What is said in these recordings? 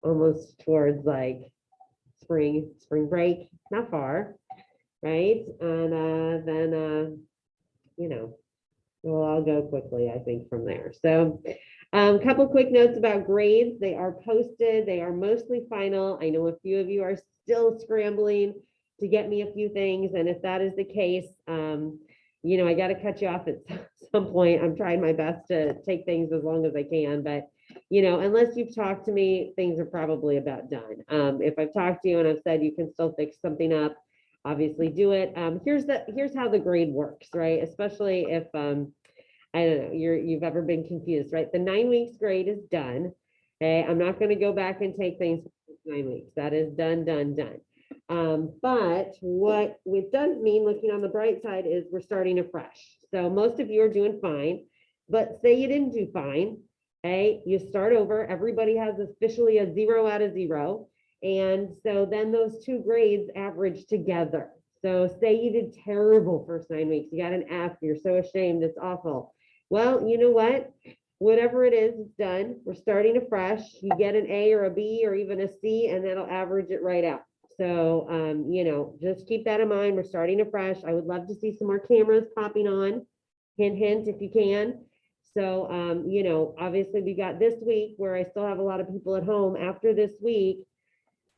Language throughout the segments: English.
almost towards like spring break, not far, right? And then you know, we'll all go quickly, I think, from there. So a couple quick notes about grades. They are posted. They are mostly final. I know a few of you are still scrambling to get me a few things. And if that is the case, I got to cut you off at some point. I'm trying my best to take things as long as I can, but unless you've talked to me, things are probably about done. If I've talked to you and I've said you can still fix something up, obviously do it. Here's how the grade works, right? Especially if I don't know, you've ever been confused, right? The 9 weeks grade is done. Okay, I'm not going to go back and take things for 9 weeks. That is done. But what it does mean, looking on the bright side, is we're starting afresh. So most of you are doing fine, but say you didn't do fine. Okay, you start over. Everybody has officially a 0 out of 0. And so then those two grades average together. So say you did terrible first 9 weeks, you got an F, you're so ashamed, it's awful. Well, you know what? Whatever it is, it's done. We're starting afresh. You get an A or a B or even a C, and that'll average it right out. So, just keep that in mind. We're starting afresh. I would love to see some more cameras popping on. Hint, hint, if you can. So, obviously we got this week where I still have a lot of people at home. After this week,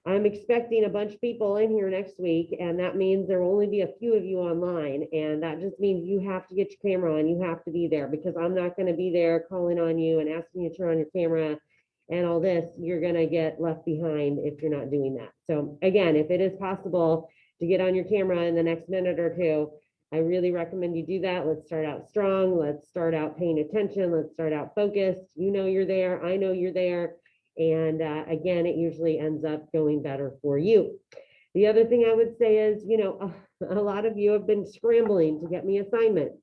I'm expecting a bunch of people in here next week, and that means there will only be a few of you online. And that just means you have to get your camera on. You have to be there, because I'm not going to be there calling on you and asking you to turn on your camera and all this. You're going to get left behind if you're not doing that. So again, if it is possible to get on your camera in the next minute or two, I really recommend you do that. Let's start out strong. Let's start out paying attention. Let's start out focused. You know you're there. I know you're there. And again, it usually ends up going better for you. The other thing I would say is, a lot of you have been scrambling to get me assignments,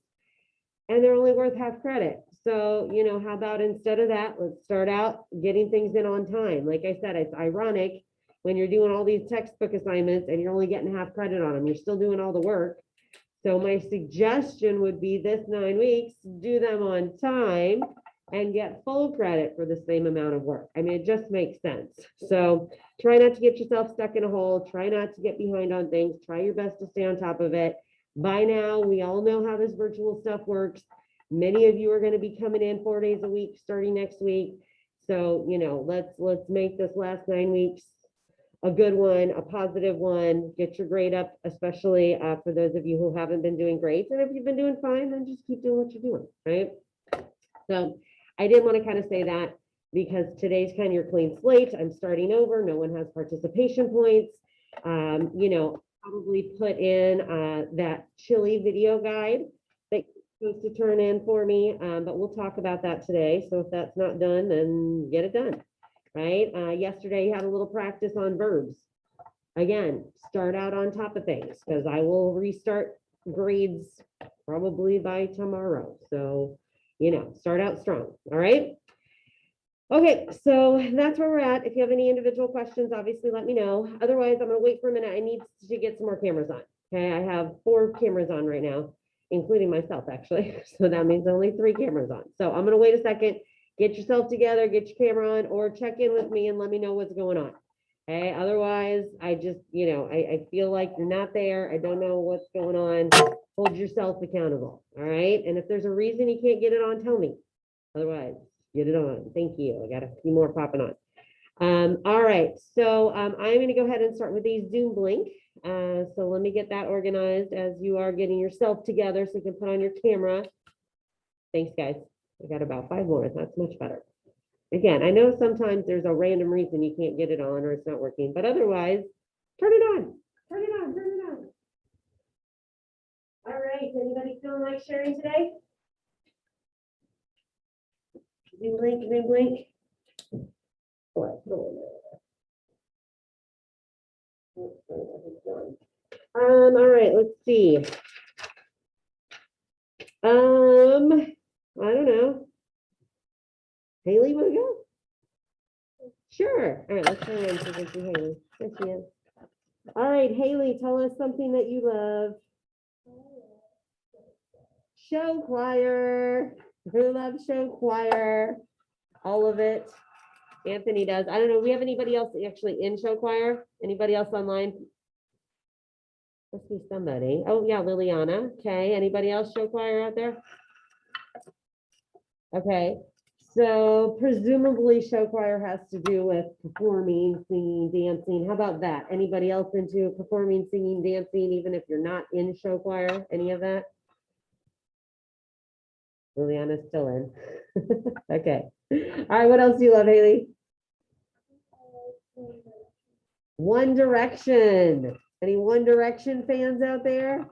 and they're only worth half credit. So, how about instead of that, let's start out getting things in on time. Like I said, it's ironic when you're doing all these textbook assignments and you're only getting half credit on them. You're still doing all the work. So my suggestion would be this 9 weeks, do them on time and get full credit for the same amount of work. I mean, it just makes sense. So try not to get yourself stuck in a hole. Try not to get behind on things. Try your best to stay on top of it. By now, we all know how this virtual stuff works. Many of you are going to be coming in 4 days a week starting next week. So, let's make this last 9 weeks a good one, a positive one. Get your grade up, especially for those of you who haven't been doing great. And if you've been doing fine, then just keep doing what you're doing, right? So I did want to kind of say that because today's kind of your clean slate. I'm starting over. No one has participation points. Probably put in that chili video guide that you're supposed to turn in for me, but we'll talk about that today. So if that's not done, then get it done, right? Yesterday you had a little practice on verbs. Again, start out on top of things, because I will restart grades probably by tomorrow. So start out strong. All right. Okay, so that's where we're at. If you have any individual questions, obviously let me know. Otherwise, I'm going to wait for a minute. I need to get some more cameras on. Okay, I have 4 cameras on right now, including myself, actually. So that means only 3 cameras on. So I'm going to wait a second, get yourself together, get your camera on, or check in with me and let me know what's going on. Okay, otherwise, I just, I feel like you're not there. I don't know what's going on. Hold yourself accountable. All right. And if there's a reason you can't get it on, tell me. Otherwise, get it on. Thank you. I got a few more popping on. All right. So I'm going to go ahead and start with the Zoom link. So let me get that organized as you are getting yourself together so you can put on your camera. Thanks, guys. I got about 5 more. That's much better. Again, I know sometimes there's a random reason you can't get it on or it's not working, but otherwise, turn it on. Turn it on. Turn it on. All right. Anybody feeling like sharing today? Zoom link, Zoom link. All right, let's see. I don't know. Haley, want to go? Sure. All right, let's try one. So we can see Haley. There she is. All right, Haley, tell us something that you love. Show choir. Who loves show choir? All of it. Anthony does. I don't know. We have anybody else actually in show choir? Anybody else online? Must be somebody. Oh, yeah, Liliana. Okay. Anybody else show choir out there? Okay. So presumably show choir has to do with performing, singing, dancing. How about that? Anybody else into performing, singing, dancing, even if you're not in show choir? Any of that? Liliana's still in. Okay. All right. What else do you love, Haley? One Direction. Any One Direction fans out there?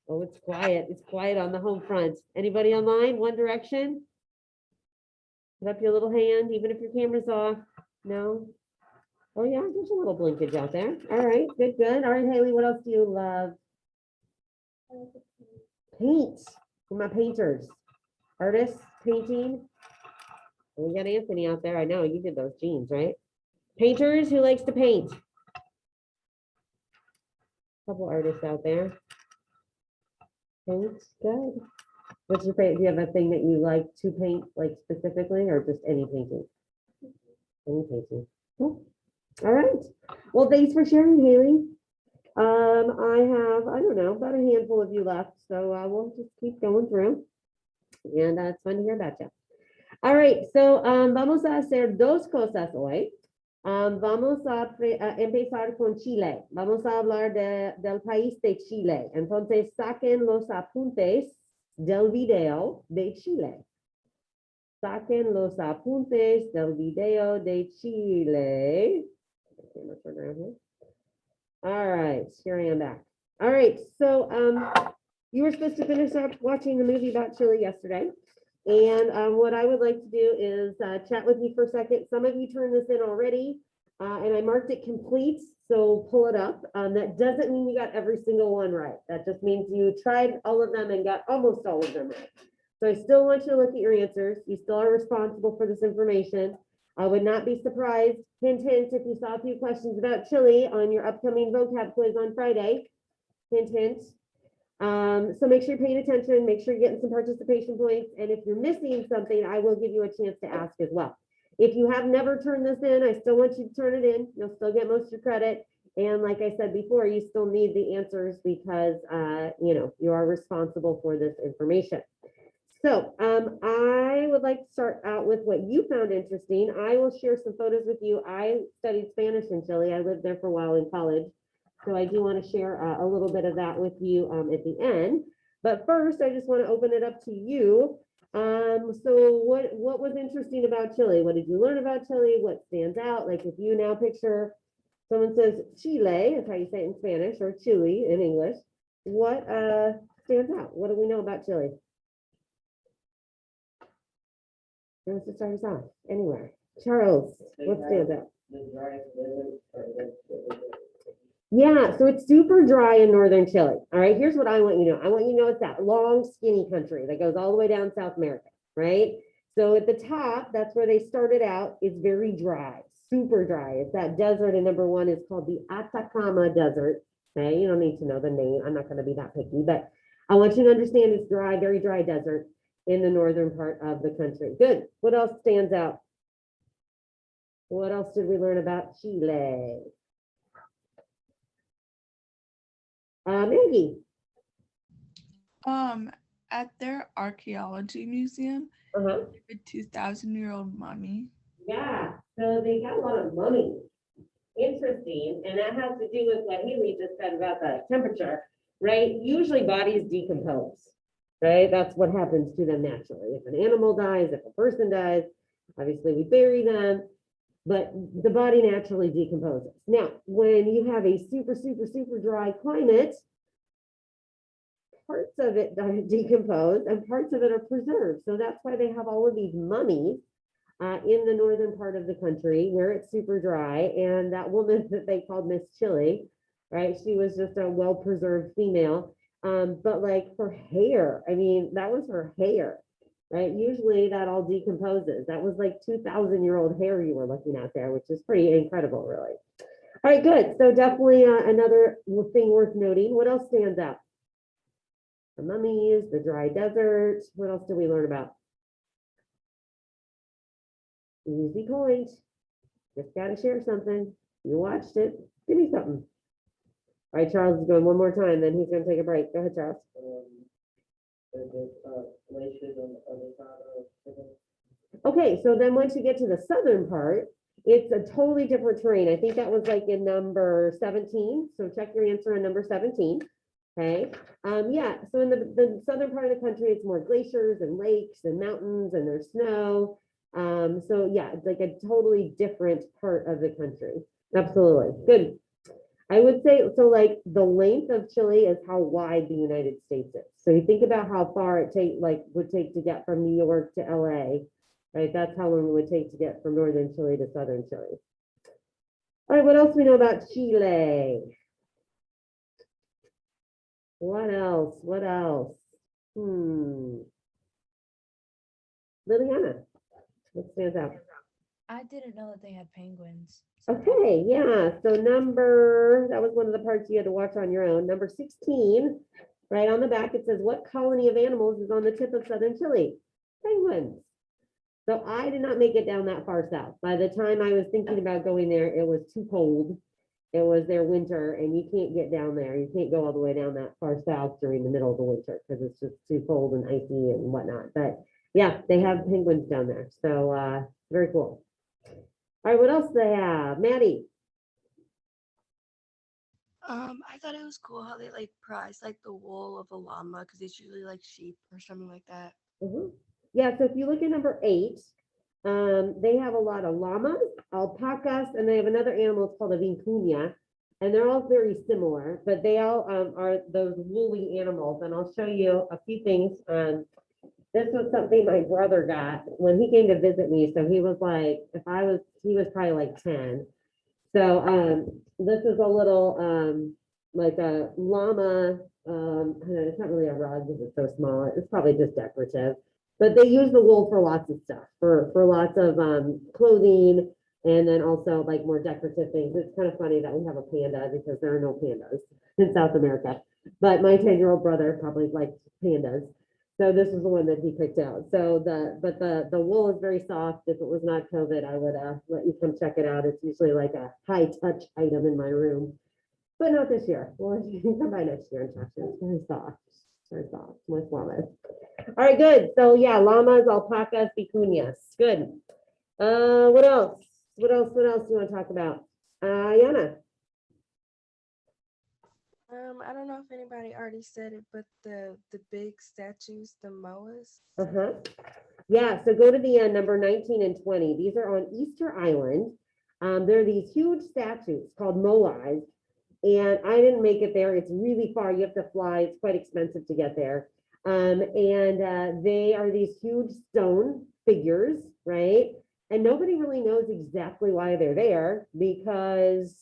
Oh, it's quiet. It's quiet on the home front. Anybody online? One Direction? Put up your little hand, even if your camera's off. No? Oh, yeah, there's a little blinkage out there. All right, good, good. All right, Haley, what else do you love? Paint. For my painters. Artists, painting. We got Anthony out there. I know you did those jeans, right? Painters, who likes to paint? Couple artists out there. Paint, good. What's your favorite? Do you have a thing that you like to paint, like specifically, or just any painting? Any painting. Cool. All right. Well, thanks for sharing, Haley. I have, I don't know, about a handful of you left, so we'll just keep going through. And it's fun to hear about you. All right, so vamos a hacer dos cosas hoy. Vamos a empezar con Chile. Vamos a hablar del país de Chile. Entonces, saquen los apuntes del video de Chile. Saquen los apuntes del video de Chile. All right, here I am back. All right, so you were supposed to finish up watching the movie about Chile yesterday. And what I would like to do is chat with you for a second. Some of you turned this in already, and I marked it complete, so pull it up. That doesn't mean you got every single one right. That just means you tried all of them and got almost all of them right. So I still want you to look at your answers. You still are responsible for this information. I would not be surprised, hint, hint, if you saw a few questions about Chile on your upcoming vocab quiz on Friday. Hint, hint. So make sure you're paying attention, make sure you're getting some participation points, and if you're missing something, I will give you a chance to ask as well. If you have never turned this in, I still want you to turn it in. You'll still get most of your credit. And like I said before, you still need the answers because, you are responsible for this information. So I would like to start out with what you found interesting. I will share some photos with you. I studied Spanish in Chile. I lived there for a while in college. So I do want to share a little bit of that with you at the end. But first, I just want to open it up to you. So what was interesting about Chile? What did you learn about Chile? What stands out? Like if you now picture someone says Chile, that's how you say it in Spanish, or Chile in English. What stands out? What do we know about Chile? Who wants to start us off? Anywhere. Charles, what stands out? Yeah, so it's super dry in northern Chile. All right, here's what I want you to know. I want you to know it's that long, skinny country that goes all the way down South America, right? So at the top, that's where they started out. It's very dry, super dry. It's that desert, and number one is called the Atacama Desert. Okay, you don't need to know the name. I'm not going to be that picky, but I want you to understand it's dry, very dry desert in the northern part of the country. Good. What else stands out? What else did we learn about Chile? Maggie. At their archaeology museum, Uh-huh. a 2,000-year-old mummy. Yeah, so they got a lot of money. Interesting, and that has to do with what Haley just said about the temperature, right? Usually bodies decompose, right? That's what happens to them naturally. If an animal dies, if a person dies, obviously we bury them, but the body naturally decomposes. Now, when you have a super, super, super dry climate, parts of it decompose and parts of it are preserved. So that's why they have all of these mummies in the northern part of the country where it's super dry. And that woman that they called Miss Chile, right? She was just a well-preserved female. But like her hair, I mean, that was her hair, right? Usually that all decomposes. That was like 2,000-year-old hair you were looking at there, which is pretty incredible, really. All right, good. So definitely another thing worth noting. What else stands out? The mummies, the dry desert. What else did we learn about? Easy point. Just gotta share something. You watched it. Give me something. All right, Charles is going one more time, then he's gonna take a break. Go ahead, Charles. Okay, so then once you get to the southern part, it's a totally different terrain. I think that was like in number 17. So check your answer on number 17. Okay, yeah, so in the southern part of the country, it's more glaciers and lakes and mountains and there's snow. So yeah, it's like a totally different part of the country. Absolutely, good. I would say, so like the length of Chile is how wide the United States is. So you think about how far it would take to get from New York to LA, right? That's how long it would take to get from northern Chile to southern Chile. All right, what else do we know about Chile? What else? What else? Liliana, what stands out? I didn't know that they had penguins. Okay, yeah, so that was one of the parts you had to watch on your own. Number 16, right on the back, it says, what colony of animals is on the tip of southern Chile? Penguins. So I did not make it down that far south. By the time I was thinking about going there, it was too cold. It was their winter, and you can't get down there. You can't go all the way down that far south during the middle of the winter because it's just too cold and icy and whatnot. But yeah, they have penguins down there. So very cool. All right, what else do they have? Maddie. I thought it was cool how they like prize like the wool of a llama because it's usually like sheep or something like that. Yeah, so if you look at number 8, they have a lot of llamas, alpacas, and they have another animal it's called a vicuña, and they're all very similar, but they all are those woolly animals. And I'll show you a few things. This was something my brother got when he came to visit me. So he was like, he was probably like 10. So this is a little like a llama. I don't know, it's not really a rug because it's so small. It's probably just decorative. But they use the wool for lots of stuff, for lots of clothing, and then also like more decorative things. It's kind of funny that we have a panda because there are no pandas in South America. But my 10-year-old brother probably likes pandas. So this is the one that he picked out. So the wool is very soft. If it was not COVID, I would let you come check it out. It's usually like a high touch item in my room, but not this year. Well, you can come by next year and touch it. It's very soft, very soft. My llamas. All right, good. So yeah, llamas, alpacas, vicuñas. Good. What else? What else do you want to talk about? Yana. I don't know if anybody already said it, but the big statues, the moas. Yeah, so go to the number 19 and 20. These are on Easter Island. There are these huge statues called moais, and I didn't make it there. It's really far. You have to fly. It's quite expensive to get there. And they are these huge stone figures, right? And nobody really knows exactly why they're there because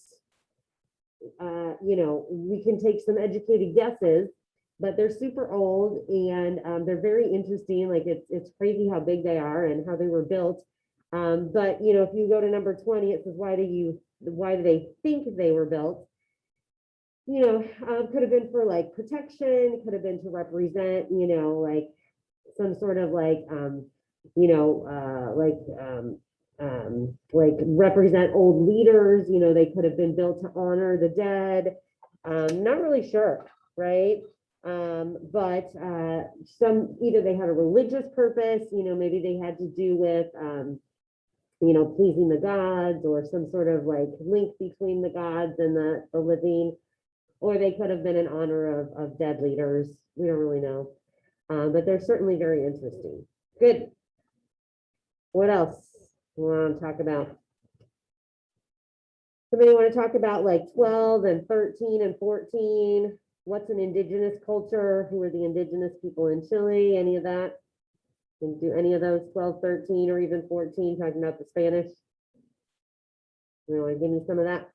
we can take some educated guesses, but they're super old and they're very interesting. Like it's crazy how big they are and how they were built. But if you go to number 20, it says, why do they think they were built? Could have been for like protection, could have been to represent, like some sort of like, like represent old leaders. They could have been built to honor the dead. Not really sure, right? But some either they had a religious purpose, maybe they had to do with pleasing the gods or some sort of like link between the gods and the living, or they could have been in honor of dead leaders. We don't really know, but they're certainly very interesting. Good. What else we want to talk about? Somebody want to talk about like 12 and 13 and 14? What's an indigenous culture? Who are the indigenous people in Chile? Any of that? Can do any of those 12, 13, or even 14, talking about the Spanish? You want to give me some of that?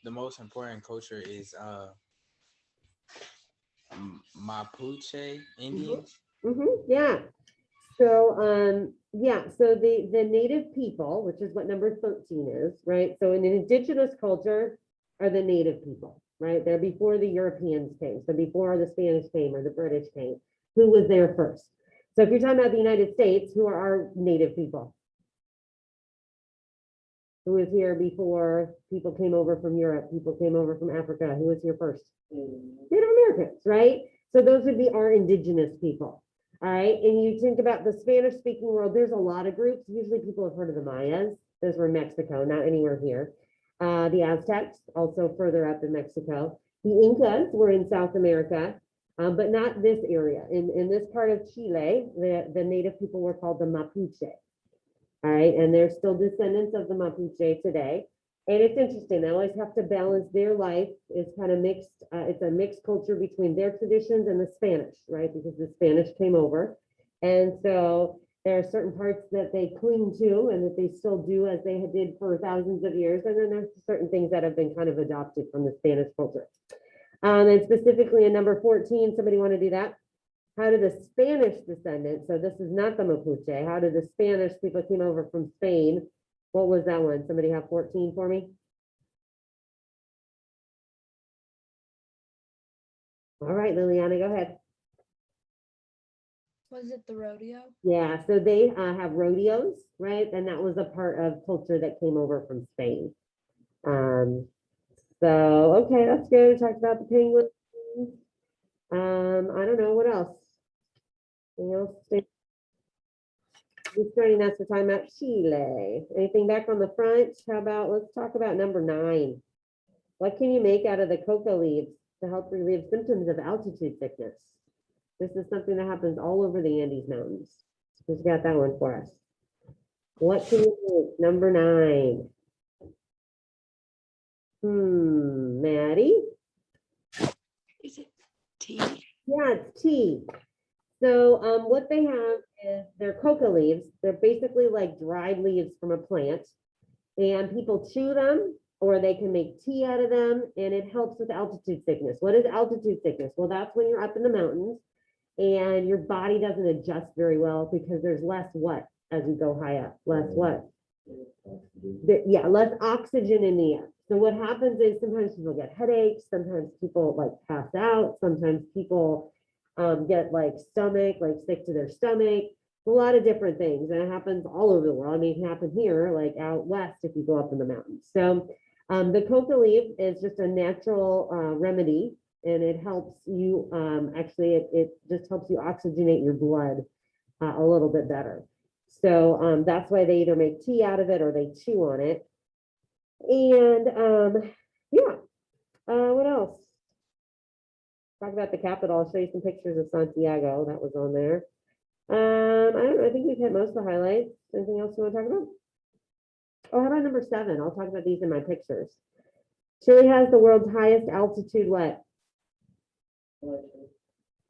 The most important culture is Mapuche Indians. Yeah. So so the native people, which is what number 13 is, right? So an indigenous culture are the native people, right? They're before the Europeans came, so before the Spanish came or the British came. Who was there first? So if you're talking about the United States, who are our native people? Who was here before people came over from Europe, people came over from Africa? Who was here first? Native Americans, right? So those would be our indigenous people. All right. And you think about the Spanish speaking world, there's a lot of groups. Usually people have heard of the Mayas. Those were in Mexico, not anywhere here. The Aztecs, also further up in Mexico. The Incas were in South America, but not this area. In this part of Chile, the native people were called the Mapuche. All right, and they're still descendants of the Mapuche today. And it's interesting, they always have to balance their life. It's kind of mixed, it's a mixed culture between their traditions and the Spanish, right? Because the Spanish came over. And so there are certain parts that they cling to and that they still do as they did for thousands of years. And then there's certain things that have been kind of adopted from the Spanish culture. And specifically in number 14, somebody want to do that? How did the Spanish descendants, so this is not the Mapuche, how did the Spanish people came over from Spain? What was that one? Somebody have 14 for me? All right, Liliana, go ahead. Was it the rodeo? Yeah, so they have rodeos, right? And that was a part of culture that came over from Spain. So, okay, that's good. We talked about the penguins. I don't know, what else? Anything else? We're starting us to talking about Chile. Anything back on the front? How about, let's talk about number 9. What can you make out of the coca leaves to help relieve symptoms of altitude sickness? This is something that happens all over the Andes Mountains. Who's got that one for us? What can you make? Number 9. Maddie? Is it tea? Yeah, it's tea. So what they have is their coca leaves. They're basically like dried leaves from a plant, and people chew them or they can make tea out of them, and it helps with altitude sickness. What is altitude sickness? Well, that's when you're up in the mountains and your body doesn't adjust very well because there's less what as you go high up? Less what? Yeah, less oxygen in the air. So what happens is sometimes people get headaches, sometimes people like pass out, sometimes people get like sick to their stomach, a lot of different things. And it happens all over the world. I mean, it can happen here, like out west, if you go up in the mountains. So the coca leaf is just a natural remedy, and it helps you, actually, it just helps you oxygenate your blood a little bit better. So that's why they either make tea out of it or they chew on it. And yeah, what else? Talk about the capital. I'll show you some pictures of Santiago. That was on there. I don't know. I think we've hit most of the highlights. Anything else you want to talk about? Oh, how about number 7? I'll talk about these in my pictures. Chile has the world's highest altitude what?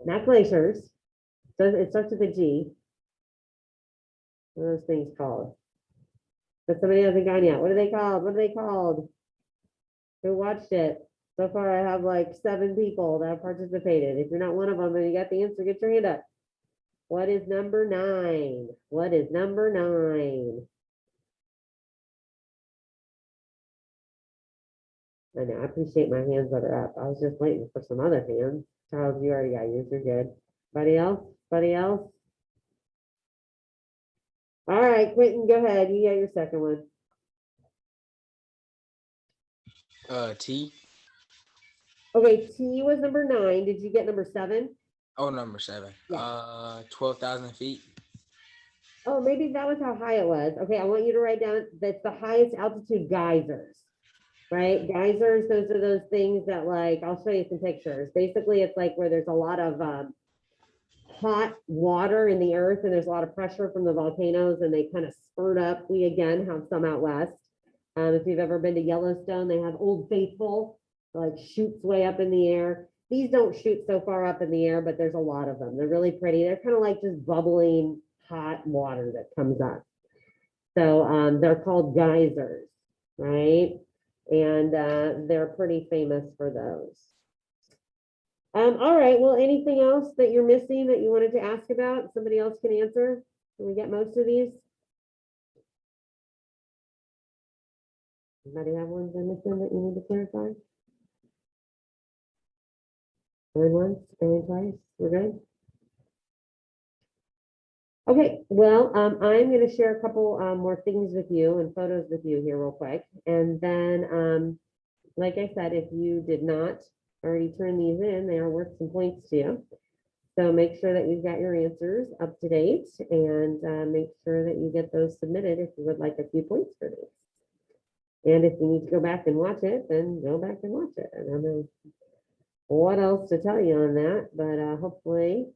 Not glaciers. So it starts with a G. What are those things called? But somebody hasn't gone yet. What are they called? What are they called? Who watched it? So far, I have like 7 people that have participated. If you're not one of them and you got the answer, get your hand up. What is number 9? What is number 9? I know, I appreciate my hands that are up. I was just waiting for some other hands. Charles, you already got yours. You're good. Anybody else? Anybody else? All right, Quentin, go ahead. You got your second one. T. Okay, T was number 9. Did you get number 7? Oh, number 7. Yeah. 12,000 feet. Oh, maybe that was how high it was. Okay, I want you to write down that's the highest altitude geysers, right? Geysers, those are those things that, like, I'll show you some pictures. Basically, it's like where there's a lot of hot water in the earth and there's a lot of pressure from the volcanoes and they kind of spurt up. We again have some out west. If you've ever been to Yellowstone, they have Old Faithful, like shoots way up in the air. These don't shoot so far up in the air, but there's a lot of them. They're really pretty. They're kind of like just bubbling hot water that comes up. So they're called geysers, right? And they're pretty famous for those. All right, well, anything else that you're missing that you wanted to ask about? Somebody else can answer. Can we get most of these? Anybody have ones they're missing that you need to clarify? Going once, going twice, we're good? Okay, well, I'm gonna share a couple more things with you and photos with you here real quick. And then, like I said, if you did not already turn these in, they are worth some points to you. So make sure that you've got your answers up to date and make sure that you get those submitted if you would like a few points for these. And if you need to go back and watch it, then go back and watch it. I don't know what else to tell you on that, but hopefully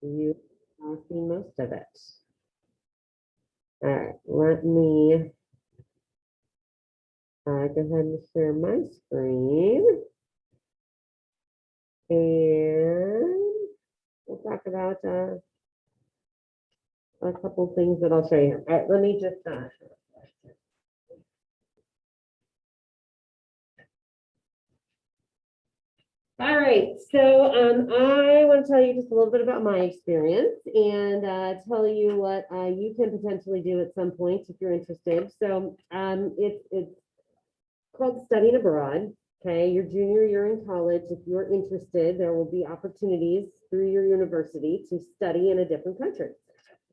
you have seen most of it. All right, let me go ahead and share my screen. And we'll talk about a couple things that I'll show you here. All right, let me just all right, so I want to tell you just a little bit about my experience and tell you what you can potentially do at some point if you're interested. So it's called Studying Abroad. Okay, your junior year in college, if you're interested, there will be opportunities through your university to study in a different country.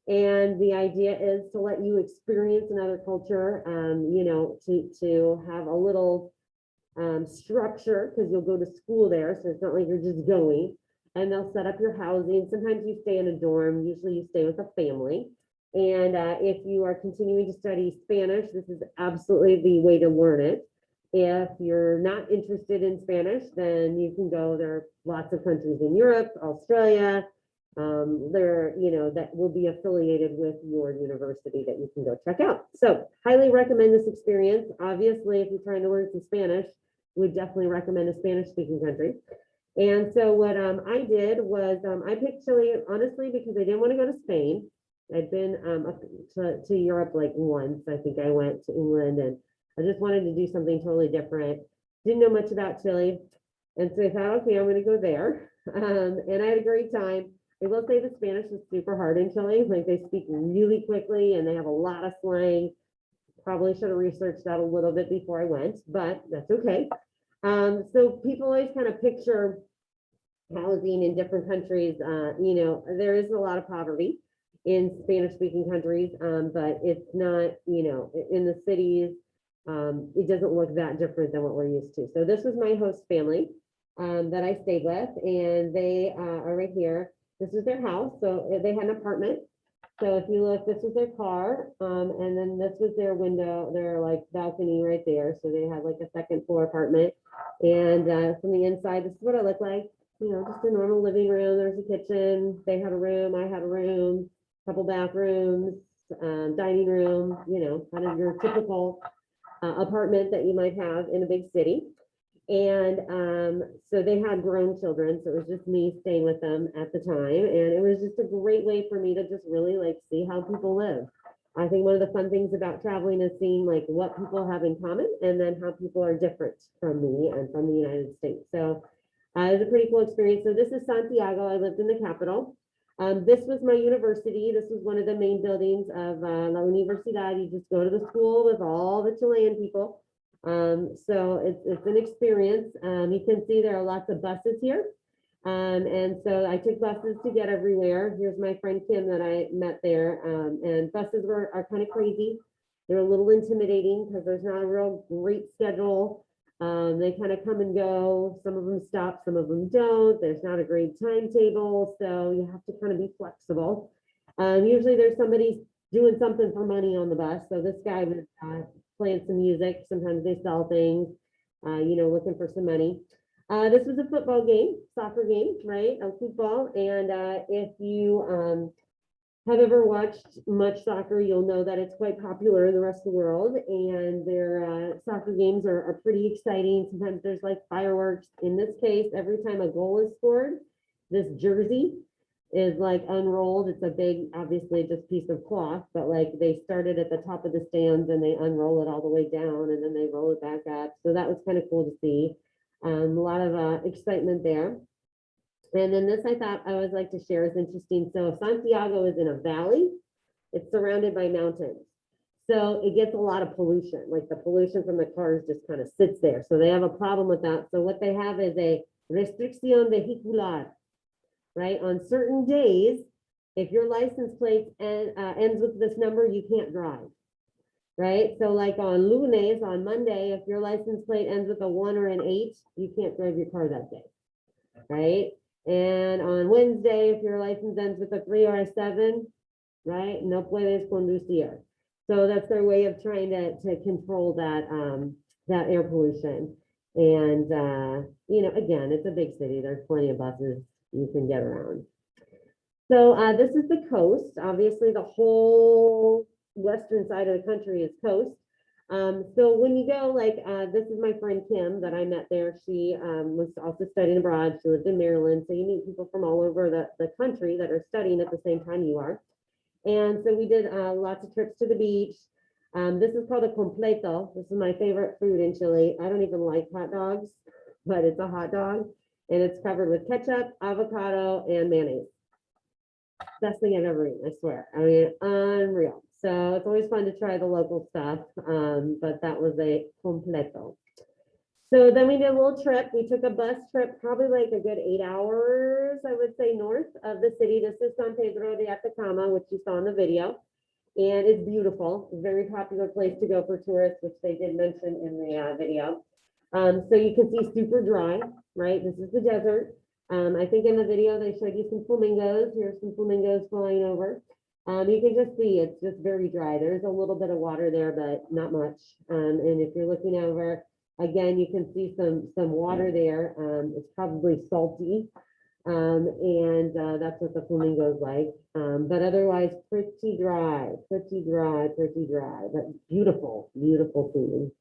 And the idea is to let you experience another culture, you know, to have a little structure, because you'll go to school there, so it's not like you're just going. And they'll set up your housing. Sometimes you stay in a dorm, usually you stay with a family. And if you are continuing to study Spanish, this is absolutely the way to learn it. If you're not interested in Spanish, then you can go. There are lots of countries in Europe, Australia, there, you know, that will be affiliated with your university that you can go check out. So highly recommend this experience. Obviously, if you're trying to learn some Spanish, would definitely recommend a Spanish speaking country. And so what I did was I picked Chile, honestly, because I didn't want to go to Spain. I'd been up to Europe like once. I think I went to England, and I just wanted to do something totally different. Didn't know much about Chile. And so I thought, okay, I'm going to go there. And I had a great time. I will say the Spanish is super hard in Chile. Like they speak really quickly and they have a lot of slang. Probably should have researched that a little bit before I went, but that's okay. So people always kind of picture housing in different countries. You know, there is a lot of poverty in Spanish speaking countries, but it's not, you know, in the cities, it doesn't look that different than what we're used to. So this was my host family that I stayed with, and they are right here. This is their house. So they had an apartment. So if you look, this was their car, and then this was their window, their like balcony right there. So they had like a second floor apartment. And from the inside, this is what it looked like. You know, just a normal living room. There's a kitchen. They had a room. I had a room, couple bathrooms, dining room. You know, kind of your typical apartment that you might have in a big city. And so they had grown children, so it was just me staying with them at the time, and it was just a great way for me to just really like see how people live. I think one of the fun things about traveling is seeing like what people have in common and then how people are different from me and from the United States. So it was a pretty cool experience. So this is Santiago. I lived in the capital. This was my university. This was one of the main buildings of La Universidad. You just go to the school with all the Chilean people. So it's an experience. You can see there are lots of buses here. And so I took buses to get everywhere. Here's my friend Kim that I met there. And buses are kind of crazy. They're a little intimidating because there's not a real great schedule. They kind of come and go. Some of them stop, some of them don't. There's not a great timetable. So you have to kind of be flexible. Usually there's somebody doing something for money on the bus. So this guy was playing some music. Sometimes they sell things, you know, looking for some money. This was a football game, soccer game, right? Football. And if you have ever watched much soccer, you'll know that it's quite popular in the rest of the world. And their soccer games are pretty exciting. Sometimes there's like fireworks. In this case, every time a goal is scored, this jersey is like unrolled. It's a big, obviously just piece of cloth, but like they started at the top of the stands and they unroll it all the way down and then they roll it back up. So that was kind of cool to see. A lot of excitement there. And then this I thought I would like to share is interesting. So Santiago is in a valley. It's surrounded by mountains. So it gets a lot of pollution, like the pollution from the cars just kind of sits there. So they have a problem with that. So what they have is a restricción vehicular. Right? On certain days, if your license plate ends with this number, you can't drive. Right? So like on lunes, on Monday, if your license plate ends with a 1 or an 8, you can't drive your car that day. Right? And on Wednesday, if your license ends with a 3 or a 7, right? No puedes conducir. So that's their way of trying to control that air pollution. And again, it's a big city. There's plenty of buses you can get around. So this is the coast. Obviously, the whole western side of the country is coast. So when you go, this is my friend Kim that I met there. She was also studying abroad. She lived in Maryland. So you meet people from all over the country that are studying at the same time you are. And so we did lots of trips to the beach. This is called a completo. This is my favorite food in Chile. I don't even like hot dogs, but it's a hot dog. And it's covered with ketchup, avocado, and mayonnaise. Best thing I've ever eaten, I swear. I mean, unreal. So it's always fun to try the local stuff, but that was a completo. So then we did a little trip. We took a bus trip, probably like a good 8 hours, I would say, north of the city. This is San Pedro de Atacama, which you saw in the video. And it's beautiful. Very popular place to go for tourists, which they did mention in the video. So you can see super dry, right? This is the desert. I think in the video they showed you some flamingos. Here's some flamingos flying over. You can just see it's just very dry. There's a little bit of water there, but not much. And if you're looking over, again, you can see some water there. It's probably salty. That's what the flamingos like. But otherwise pretty dry, but beautiful, beautiful scene.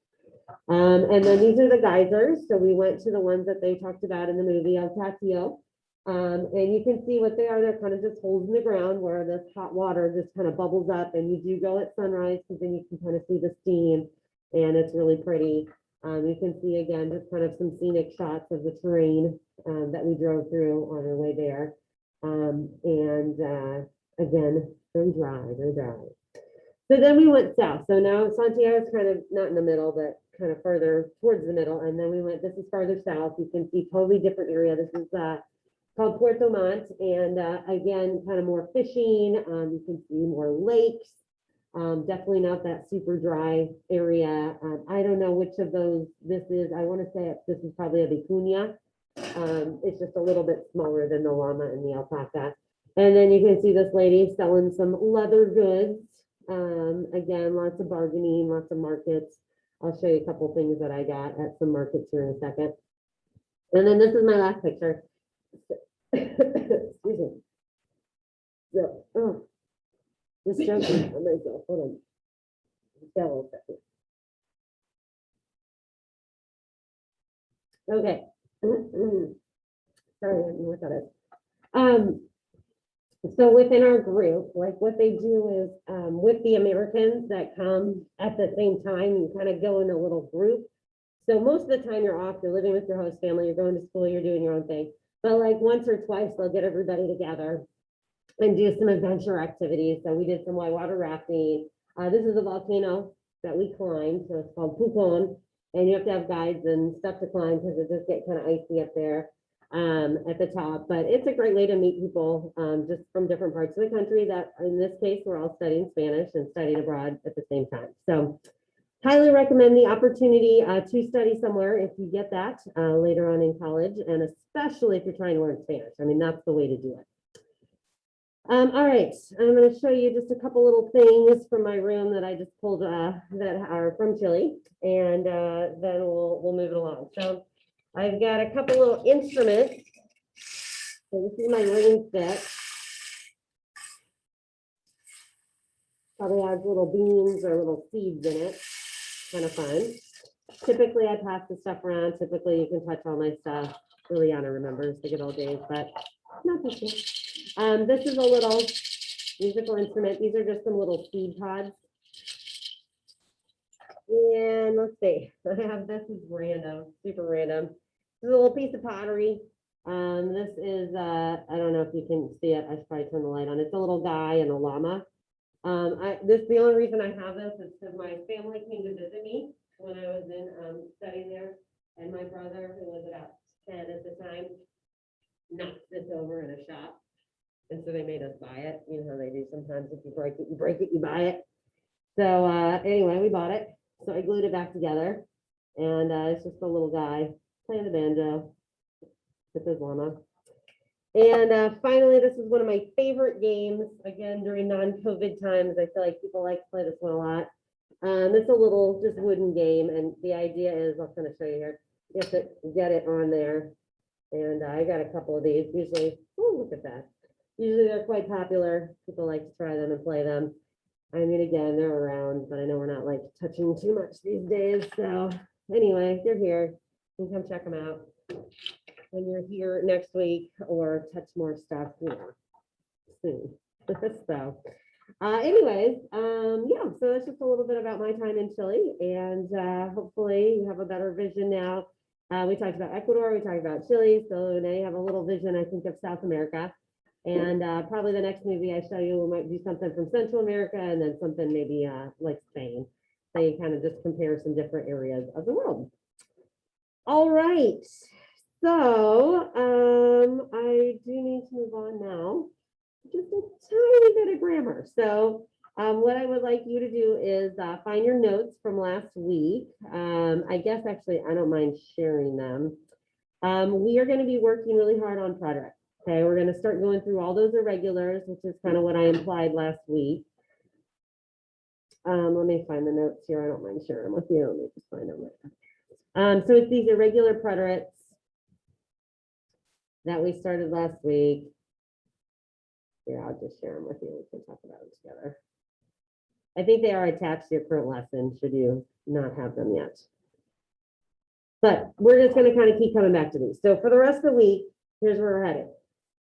And then these are the geysers. So we went to the ones that they talked about in the movie El Patio. And you can see what they are. They're kind of just holes in the ground where this hot water just kind of bubbles up, and you do go at sunrise because then you can kind of see the steam, and it's really pretty. You can see again just kind of some scenic shots of the terrain that we drove through on our way there. Again, very dry, very dry. So then we went south. So now Santiago is kind of not in the middle, but kind of further towards the middle. And then we went, this is farther south. You can see totally different area. This is called Puerto Montt. And again, kind of more fishing. You can see more lakes. Definitely not that super dry area. I don't know which of those this is. I want to say this is probably a vicuña. It's just a little bit smaller than the llama and the alpaca. And then you can see this lady selling some leather goods. Again, lots of bargaining, lots of markets. I'll show you a couple things that I got at some markets here in a second. And then this is my last picture. Excuse me. So, just joking on myself. Hold on. Just a little second. Okay. Sorry, I didn't know what that is. So within our group, like what they do is with the Americans that come at the same time, you kind of go in a little group. So most of the time you're off, you're living with your host family, you're going to school, you're doing your own thing. But like once or twice, they'll get everybody together and do some adventure activities. So we did some whitewater rafting. This is a volcano that we climbed, so it's called Pucón, and you have to have guides and stuff to climb because it does get kind of icy up there at the top. But it's a great way to meet people just from different parts of the country that, in this case, we're all studying Spanish and studying abroad at the same time. So highly recommend the opportunity to study somewhere if you get that later on in college, and especially if you're trying to learn Spanish. I mean, that's the way to do it. All right, I'm going to show you just a couple little things from my room that I just pulled that are from Chile, and then we'll move it along. So I've got a couple little instruments. So this is my ring set. Probably has little beans or little seeds in it. Kind of fun. Typically, I pass the stuff around. Typically, you can touch all my stuff. Liliana remembers the good old days, but not this one. This is a little musical instrument. These are just some little seed pods. And let's see. I have this is random, super random. This is a little piece of pottery. This is I don't know if you can see it. I should probably turn the light on. It's a little guy and a llama. The only reason I have this is because my family came to visit me when I was in studying there, and my brother, who was about 10 at the time, knocked this over in a shop. And so they made us buy it. You know how they do sometimes. If you break it, you buy it. So anyway, we bought it. So I glued it back together. And it's just a little guy playing the banjo with his llama. And finally, this is one of my favorite games. Again, during non-COVID times, I feel like people like to play this one a lot. It's a little just wooden game. And the idea is, I'll kind of show you here. You have to get it on there. And I got a couple of these. Usually, oh, look at that. Usually they're quite popular. People like to try them and play them. I mean, again, they're around, but I know we're not like touching too much these days. So anyway, they're here. You can come check them out when you're here next week or touch more stuff, you know, soon. So anyways, yeah, so that's just a little bit about my time in Chile, and hopefully you have a better vision now. We talked about Ecuador, we talked about Chile, so now you have a little vision, I think, of South America. And probably the next movie I show you, we might do something from Central America and then something maybe like Spain. So you kind of just compare some different areas of the world. All right, so I do need to move on now. Just a tiny bit of grammar. So what I would like you to do is find your notes from last week. I guess actually I don't mind sharing them. We are going to be working really hard on projects. Okay, we're going to start going through all those irregulars, which is kind of what I implied last week. Let me find the notes here. I don't mind sharing them with you. Let me just find them. So it's these irregular preterites that we started last week. Here, I'll just share them with you. We can talk about them together. I think they are attached to your current lesson, should you not have them yet. But we're just going to kind of keep coming back to these. So for the rest of the week, here's where we're headed.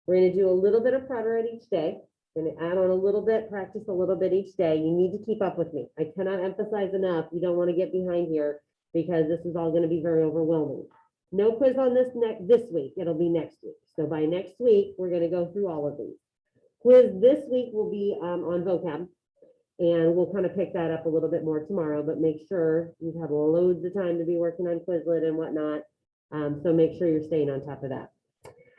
We're going to do a little bit of preterite each day. Going to add on a little bit, practice a little bit each day. You need to keep up with me. I cannot emphasize enough. You don't want to get behind here because this is all going to be very overwhelming. No quiz on this week. It'll be next week. So by next week, we're going to go through all of these. Quiz this week will be on vocab. And we'll kind of pick that up a little bit more tomorrow, but make sure you have loads of time to be working on Quizlet and whatnot. So make sure you're staying on top of that.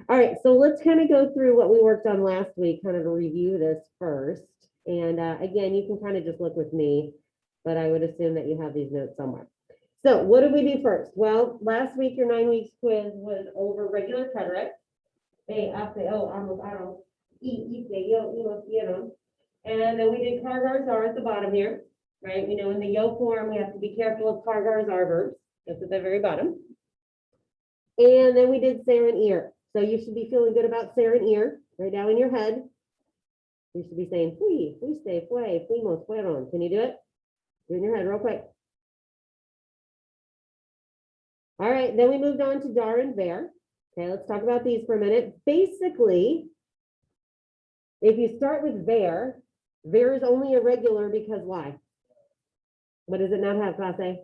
All right, so let's kind of go through what we worked on last week, kind of review this first. And again, you can kind of just look with me, but I would assume that you have these notes somewhere. So what did we do first? Well, last week, your 9 weeks quiz was over regular preterite. And then we did cargars are at the bottom here, right? We know in the yo form, we have to be careful of cargars are verbs. That's at the very bottom. And then we did ser and ear. So you should be feeling good about ser and ear right now in your head. You should be saying, fui, fuiste, fue, fuimos, fueron. Can you do it? Do it in your head real quick. All right, then we moved on to dar and ver. Okay, let's talk about these for a minute. Basically, if you start with ver, ver is only irregular because why? What does it not have, clase?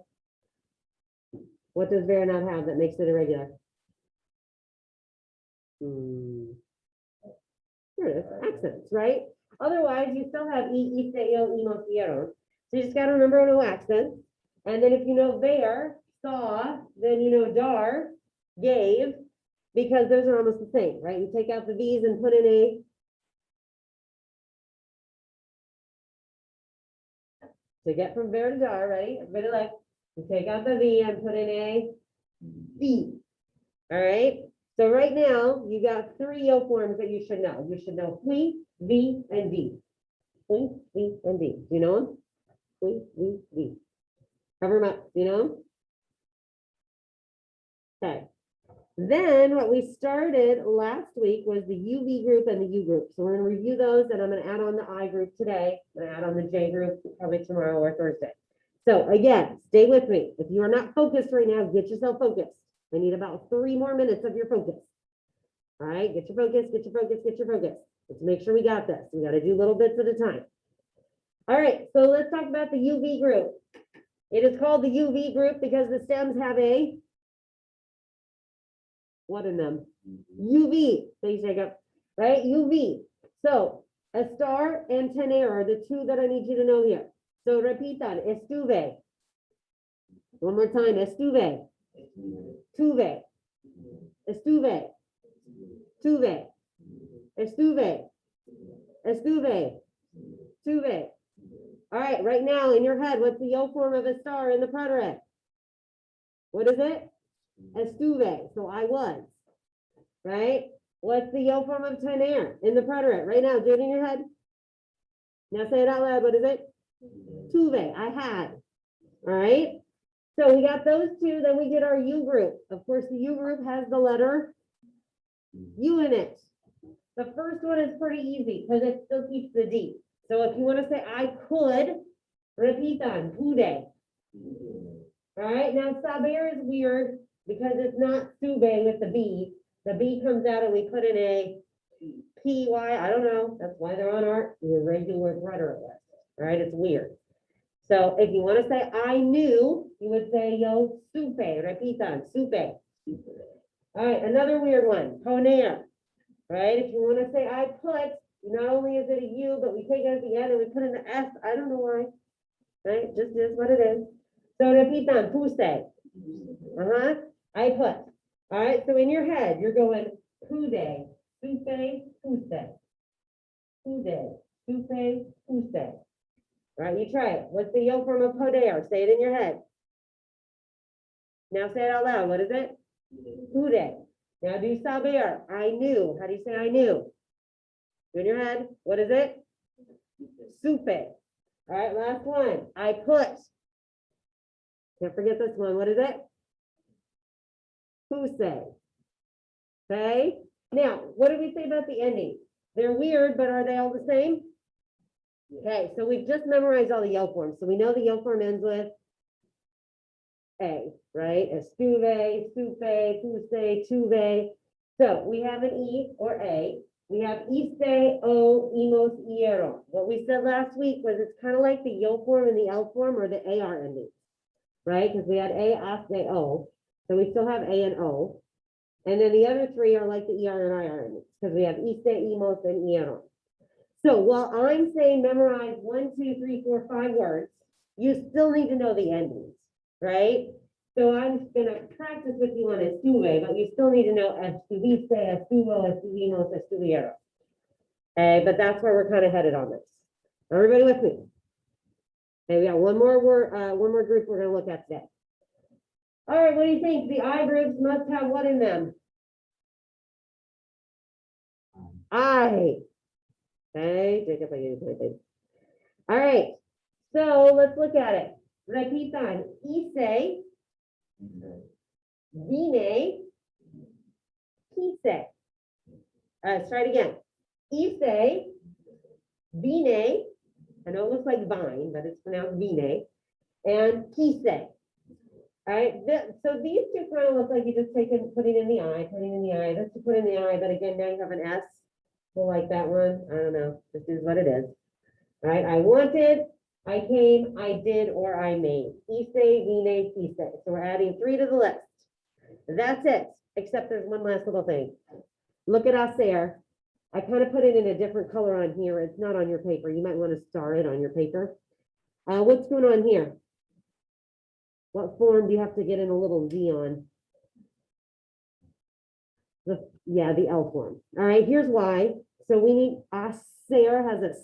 What does ver not have that makes it irregular? Here it is, accents, right? Otherwise, you still have iste, yo, imos, vieron. So you just got to remember no accents. And then if you know ver, saw, then you know dar, gave, because those are almost the same, right? You take out the V's and put in a. To get from ver to dar, ready? Everybody like, you take out the V and put in a V. All right. So right now, you got 3 yo forms that you should know. You should know fui, V, and V. Fui, V, and V. Do you know them? Fui, V, V. Cover them up. Do you know them? Okay. Then what we started last week was the UV group and the U group. So we're going to review those, and I'm going to add on the I group today. I'm going to add on the J group probably tomorrow or Thursday. So again, stay with me. If you are not focused right now, get yourself focused. I need about 3 more minutes of your focus. All right, get your focus, get your focus, get your focus. Let's make sure we got this. We got to do little bits at a time. All right, so let's talk about the UV group. It is called the UV group because the stems have a what in them? UV. Thanks, Jacob. Right? UV. So estar and tener are the 2 that I need you to know here. So repitan, estuve. One more time, estuve. Tuve. Estuve. Tuve. Estuve. Estuve. Estuve. All right, right now in your head, what's the yo form of a star in the preterite? What is it? Estuve. So I was. Right? What's the yo form of tener in the preterite? Right now, do it in your head. Now say it out loud. What is it? Tuve. I had. All right. So we got those two. Then we get our U group. Of course, the U group has the letter U in it. The first one is pretty easy because it still keeps the D. So if you want to say I could, repeat on pude. All right. Now saber is weird because it's not sube with the B. The B comes out and we put in a PY. I don't know. That's why they're on our regular rhetoric list. All right. It's weird. So if you want to say I knew, you would say yo supe. Repitan, supe. All right. Another weird one. Poner. Right? If you want to say I put, not only is it a U, but we take it at the end and we put in the S. I don't know why. Right? Just is what it is. So repitan, puse. Uh-huh. I put. All right. So in your head, you're going pude, supe, puse. Pude, supe, puse. All right. You try it. What's the yo form of poder? Say it in your head. Now say it out loud. What is it? Pude. Now do saber. I knew. How do you say I knew? In your head. What is it? Supe. All right, last one. I put. Can't forget this one. What is it? Puse. Okay. Now, what did we say about the endings? They're weird, but are they all the same? Okay, so we've just memorized all the yo forms. So we know the yo form ends with A, right? Estuve, supe, puse, tuve. So we have an E or A. We have iste, o, imos, iero. What we said last week was it's kind of like the yo form and the L form or the AR ending, right? Because we had A, aste, O. So we still have A and O. And then the other three are like the ER and IR endings because we have iste, imos, and iero. So while I'm saying memorize 1, 2, 3, 4, 5 words, you still need to know the endings, right? So I'm gonna practice with you on estuve, but you still need to know estuviste, estuvo, estuvimos, estuviero. Okay, but that's where we're kind of headed on this. Everybody with me? Okay, we got one more word, one more group we're gonna look at today. All right, what do you think? The I groups must have what in them? I. Okay, Jacob, I gave you something. All right, so let's look at it. Repitan, ise, vine, quise. Let's try it again. Ise, vine, I know it looks like vine, but it's pronounced vine, and quise. All right, so these two kind of look like you just putting in the I, putting in the I. That's to put in the I, but again, now you have an S. We'll like that one. I don't know. This is what it is. All right, I wanted, I came, I did, or I made. Ise, vine, quise. So we're adding 3 to the list. That's it, except there's one last little thing. Look at hacer. I kind of put it in a different color on here. It's not on your paper. You might want to star it on your paper. What's going on here? What form do you have to get in a little Z on? Yeah, the L form. All right, here's why. So we need hacer has a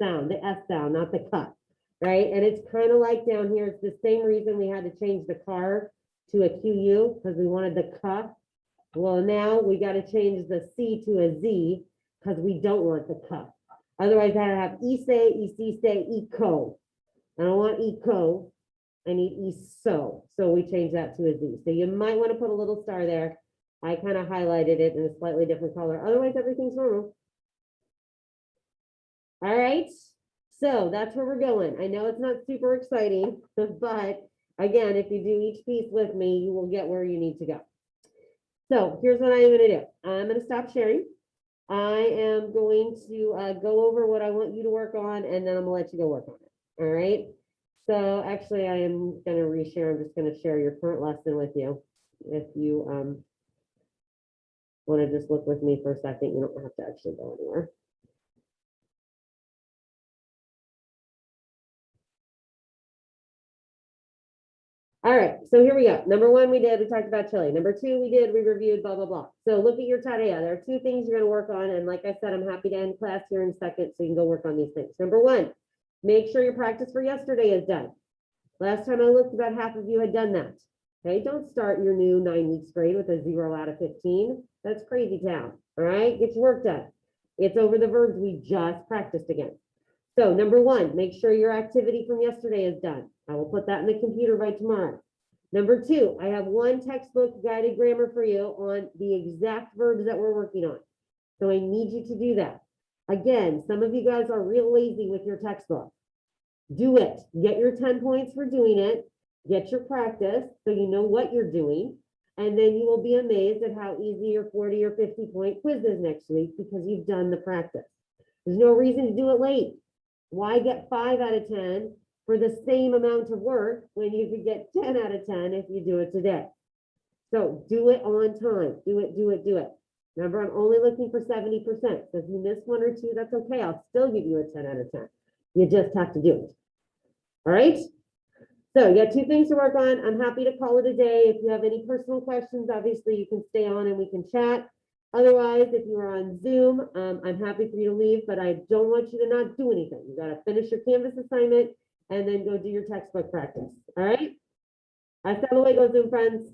sound, the S sound, not the cut, right? And it's kind of like down here. It's the same reason we had to change the car to a QU because we wanted the cut. Well, now we got to change the C to a Z because we don't want the cut. Otherwise, I have ise, isiste, eco. I don't want eco. I need iso. So we change that to a Z. So you might want to put a little star there. I kind of highlighted it in a slightly different color. Otherwise, everything's normal. All right. So that's where we're going. I know it's not super exciting, but again, if you do each piece with me, you will get where you need to go. So here's what I'm going to do. I'm going to stop sharing. I am going to go over what I want you to work on, and then I'm going to let you go work on it. All right. So actually, I am going to reshare. I'm just going to share your current lesson with you. If you want to just look with me for a second, you don't have to actually go anywhere. All right, so here we go. Number one, we talked about chili. Number two, we reviewed, blah, blah, blah. So look at your tarea. There are two things you're gonna work on, and like I said, I'm happy to end class here in a second, so you can go work on these things. Number one, make sure your practice for yesterday is done. Last time I looked, about half of you had done that. Okay, don't start your new 9 weeks grade with a 0 out of 15. That's crazy town, all right? Get your work done. It's over the verbs we just practiced against. So number one, make sure your activity from yesterday is done. I will put that in the computer by tomorrow. Number two, I have one textbook guided grammar for you on the exact verbs that we're working on. So I need you to do that. Again, some of you guys are real lazy with your textbook. Do it. Get your 10 points for doing it. Get your practice so you know what you're doing. And then you will be amazed at how easy your 40 or 50-point quiz is next week because you've done the practice. There's no reason to do it late. Why get 5 out of 10 for the same amount of work when you could get 10 out of 10 if you do it today? So do it on time. Do it, do it, do it. Remember, I'm only looking for 70%. So if you miss one or two, that's okay. I'll still give you a 10 out of 10. You just have to do it. All right? So you got two things to work on. I'm happy to call it a day. If you have any personal questions, obviously you can stay on and we can chat. Otherwise, if you are on Zoom, I'm happy for you to leave, but I don't want you to not do anything. You got to finish your Canvas assignment and then go do your textbook practice. All right? Hasta luego, Zoom friends.